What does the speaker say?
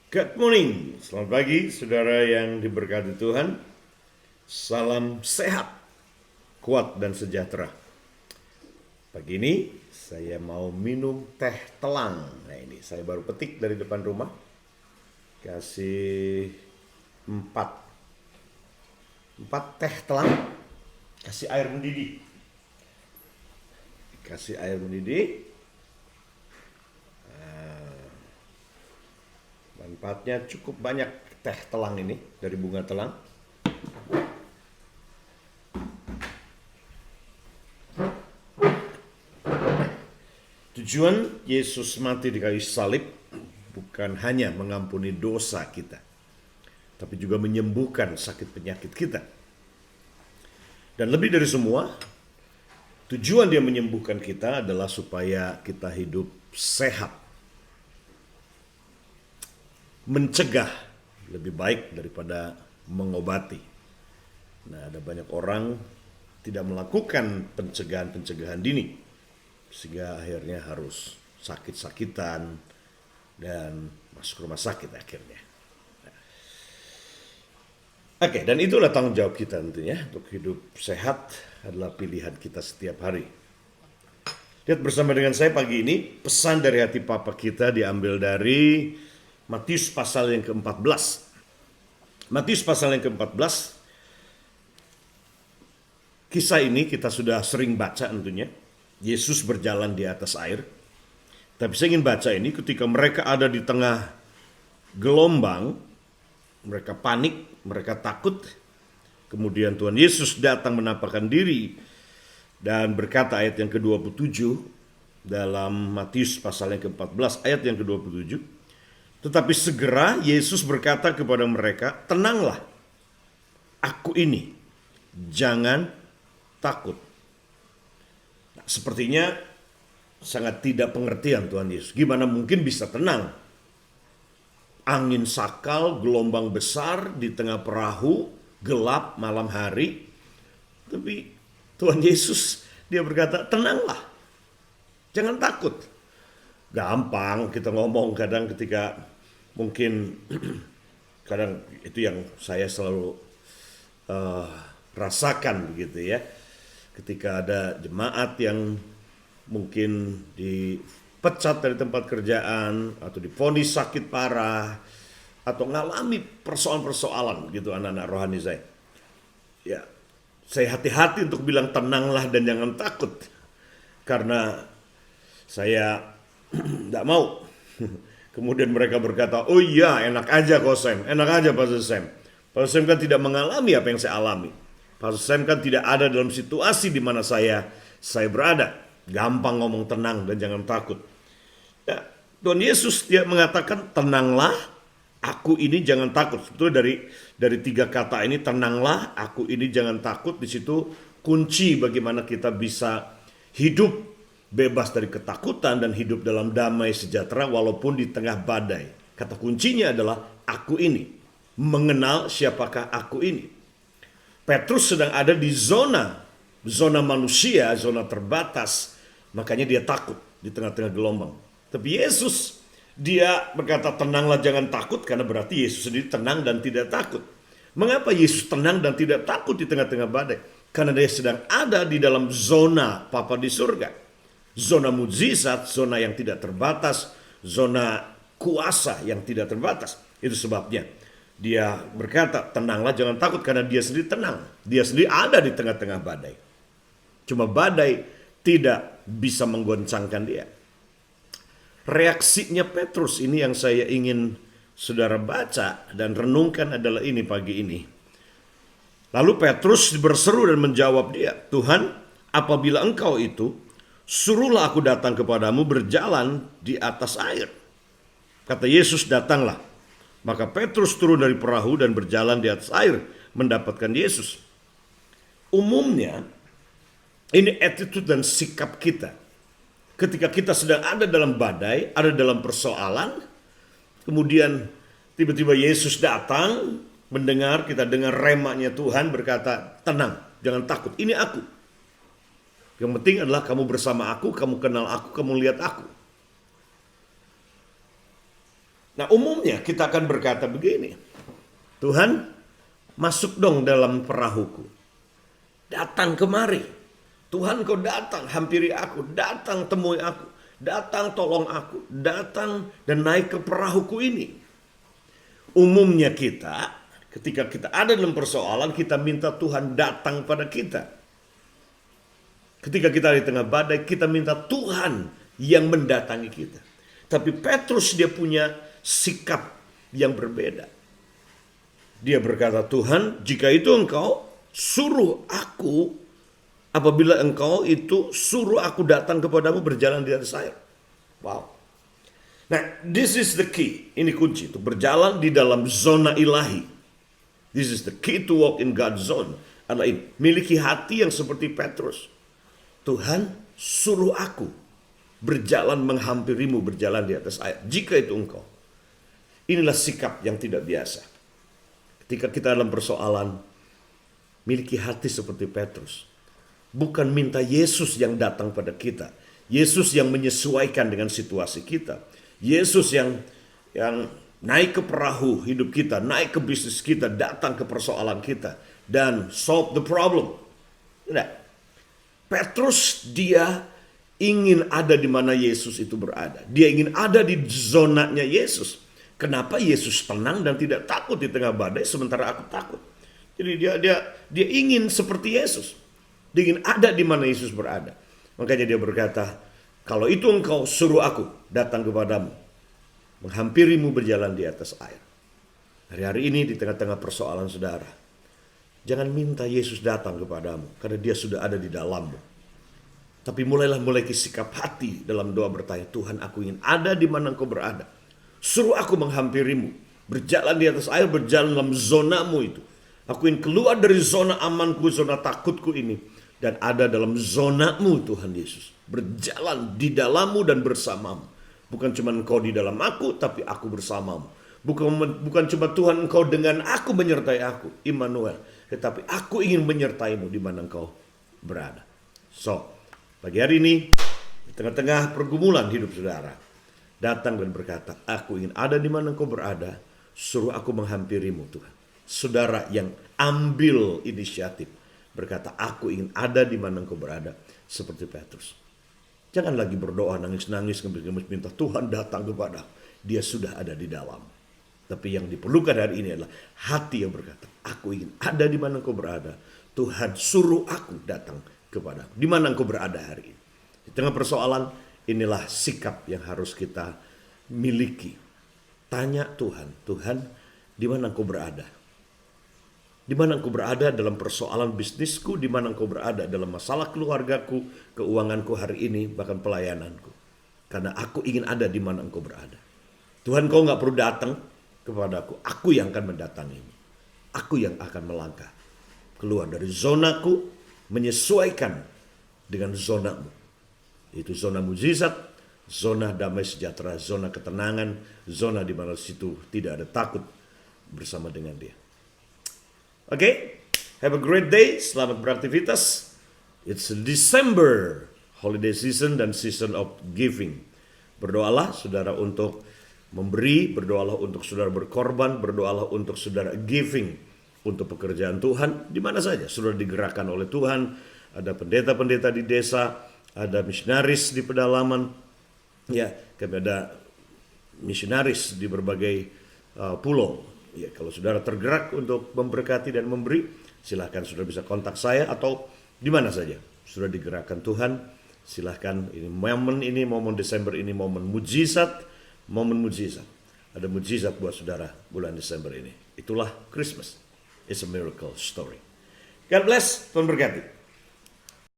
Good morning, selamat pagi saudara yang diberkati Tuhan. Salam sehat, kuat dan sejahtera. Pagi ini saya mau minum teh telang. Nah ini saya baru petik dari depan rumah. Kasih 4 teh telang. Kasih air mendidih. Kasih air mendidih. Manfaatnya cukup banyak teh telang ini dari bunga telang. Tujuan Yesus mati di kayu salib bukan hanya mengampuni dosa kita, tapi juga menyembuhkan sakit penyakit kita. Dan lebih dari semua, tujuan dia menyembuhkan kita adalah supaya kita hidup sehat. Mencegah lebih baik daripada mengobati. Nah, ada banyak orang tidak melakukan pencegahan-pencegahan dini, sehingga akhirnya harus sakit-sakitan dan masuk rumah sakit akhirnya. Oke, dan itulah tanggung jawab kita tentunya. Untuk hidup sehat adalah pilihan kita setiap hari. Lihat bersama dengan saya pagi ini, pesan dari hati Papa kita diambil dari Matius pasal yang ke-14. Matius pasal yang ke-14. Kisah ini kita sudah sering baca tentunya. Yesus berjalan di atas air. Tapi saya ingin baca ini ketika mereka ada di tengah gelombang. Mereka panik, mereka takut. Kemudian Tuhan Yesus datang menampakkan diri dan berkata ayat yang ke-27 dalam Matius pasal yang ke-14 ayat yang ke-27. Tetapi segera Yesus berkata kepada mereka, tenanglah, aku ini, jangan takut. Nah, sepertinya sangat tidak pengertian Tuhan Yesus. Gimana mungkin bisa tenang? Angin sakal, gelombang besar di tengah perahu, gelap malam hari. Tapi Tuhan Yesus dia berkata, tenanglah, jangan takut. Gampang kita ngomong kadang ketika mungkin kadang itu yang saya selalu rasakan begitu ya. Ketika ada jemaat yang mungkin dipecat dari tempat kerjaan atau divonis sakit parah atau mengalami persoalan-persoalan gitu anak-anak rohani saya. Ya, saya hati-hati untuk bilang tenanglah dan jangan takut. Karena saya tidak mau. Kemudian mereka berkata, oh iya enak aja kok Sam, enak aja Pastor Sam. Pastor Sam kan tidak mengalami apa yang saya alami. Pastor Sam kan tidak ada dalam situasi di mana saya berada. Gampang ngomong tenang dan jangan takut. Ya, Tuhan Yesus dia mengatakan tenanglah, aku ini jangan takut. Sebetulnya dari 3 kata ini tenanglah, aku ini jangan takut. Di situ kunci bagaimana kita bisa hidup bebas dari ketakutan dan hidup dalam damai sejahtera walaupun di tengah badai. Kata kuncinya adalah aku ini. Mengenal siapakah aku ini. Petrus sedang ada di zona manusia, zona terbatas. Makanya dia takut di tengah-tengah gelombang. Tapi Yesus dia berkata tenanglah jangan takut karena berarti Yesus sendiri tenang dan tidak takut. Mengapa Yesus tenang dan tidak takut di tengah-tengah badai? Karena dia sedang ada di dalam zona Bapa di surga. Zona mukjizat, zona yang tidak terbatas, zona kuasa yang tidak terbatas. Itu sebabnya dia berkata, tenanglah jangan takut karena dia sendiri tenang. Dia sendiri ada di tengah-tengah badai. Cuma badai tidak bisa menggoncangkan dia. Reaksinya Petrus ini yang saya ingin saudara baca dan renungkan adalah ini pagi ini. Lalu Petrus berseru dan menjawab dia, Tuhan, apabila engkau itu, suruhlah aku datang kepadamu berjalan di atas air. Kata Yesus, datanglah. Maka Petrus turun dari perahu dan berjalan di atas air mendapatkan Yesus. Umumnya, ini attitude dan sikap kita. Ketika kita sedang ada dalam badai, ada dalam persoalan, kemudian tiba-tiba Yesus datang, kita dengar remanya Tuhan berkata, tenang, jangan takut, ini aku. Yang penting adalah kamu bersama aku, kamu kenal aku, kamu lihat aku. Nah, umumnya kita akan berkata begini, Tuhan, masuk dong dalam perahuku. Datang kemari. Tuhan, kau datang, hampiri aku, datang temui aku, datang tolong aku, datang dan naik ke perahuku ini. Umumnya kita, ketika kita ada dalam persoalan, kita minta Tuhan datang pada kita. Ketika kita di tengah badai, kita minta Tuhan yang mendatangi kita. Tapi Petrus dia punya sikap yang berbeda. Dia berkata, Tuhan, jika itu engkau suruh aku, apabila engkau itu suruh aku datang kepadamu berjalan di atas air. Wow. Nah, this is the key. Ini kunci, itu berjalan di dalam zona ilahi. This is the key to walk in God's zone. Adalah ini, miliki hati yang seperti Petrus. Tuhan, suruh aku berjalan menghampirimu, berjalan di atas air. Jika itu engkau. Inilah sikap yang tidak biasa. Ketika kita dalam persoalan, miliki hati seperti Petrus. Bukan minta Yesus yang datang pada kita. Yesus yang menyesuaikan dengan situasi kita. Yesus yang naik ke perahu hidup kita, naik ke bisnis kita, datang ke persoalan kita, dan solve the problem. Tidak. Petrus dia ingin ada di mana Yesus itu berada. Dia ingin ada di zonanya Yesus. Kenapa Yesus tenang dan tidak takut di tengah badai sementara aku takut? Jadi dia ingin seperti Yesus. Dia ingin ada di mana Yesus berada. Makanya dia berkata, kalau itu engkau suruh aku datang kepadamu, menghampirimu berjalan di atas air. Hari-hari ini di tengah-tengah persoalan saudara, jangan minta Yesus datang kepadamu karena dia sudah ada di dalammu. Tapi mulailah sikap hati dalam doa bertanya, Tuhan, aku ingin ada di mana engkau berada. Suruh aku menghampirimu, berjalan di atas air, berjalan dalam zonamu itu. Aku ingin keluar dari zona amanku, zona takutku ini, dan ada dalam zonamu Tuhan Yesus. Berjalan di dalammu dan bersamamu. Bukan cuma engkau di dalam aku, tapi aku bersamamu. Bukan cuma Tuhan engkau dengan aku menyertai aku, Immanuel. Tetapi aku ingin menyertaimu di mana engkau berada. So, pagi hari ini, di tengah-tengah pergumulan hidup saudara, datang dan berkata, aku ingin ada di mana engkau berada, suruh aku menghampirimu Tuhan. Saudara yang ambil inisiatif, berkata, aku ingin ada di mana engkau berada, seperti Petrus. Jangan lagi berdoa, nangis-nangis, minta Tuhan datang kepada. Dia sudah ada di dalam. Tapi yang diperlukan hari ini adalah hati yang berkata, aku ingin ada di mana engkau berada. Tuhan suruh aku datang kepada. Di mana engkau berada hari ini. Di tengah persoalan, inilah sikap yang harus kita miliki. Tanya Tuhan, Tuhan, di mana engkau berada? Di mana engkau berada dalam persoalan bisnisku, di mana engkau berada dalam masalah keluargaku, keuanganku hari ini, bahkan pelayananku. Karena aku ingin ada di mana engkau berada. Tuhan, kau gak perlu datang kepadaku, aku yang akan mendatangimu. Aku yang akan melangkah keluar dari zonaku, menyesuaikan dengan zonamu. Itu zona mujizat, zona damai sejahtera, zona ketenangan, zona di mana situ tidak ada takut bersama dengan dia. Oke, have a great day, selamat beraktivitas. It's December, holiday season dan season of giving. Berdoalah saudara untuk memberi, berdoalah untuk saudara berkorban, berdoalah untuk saudara giving untuk pekerjaan Tuhan di mana saja saudara digerakkan oleh Tuhan. Ada pendeta-pendeta di desa, ada misionaris di pedalaman, ya kami ada misionaris di berbagai pulau. Ya, kalau saudara tergerak untuk memberkati dan memberi, silahkan saudara bisa kontak saya atau di mana saja saudara digerakkan Tuhan. Silahkan, ini momen Desember ini momen mujizat, Ada mujizat buat saudara bulan Desember ini. Itulah Christmas. It's a miracle story. God bless, Tuhan berkati.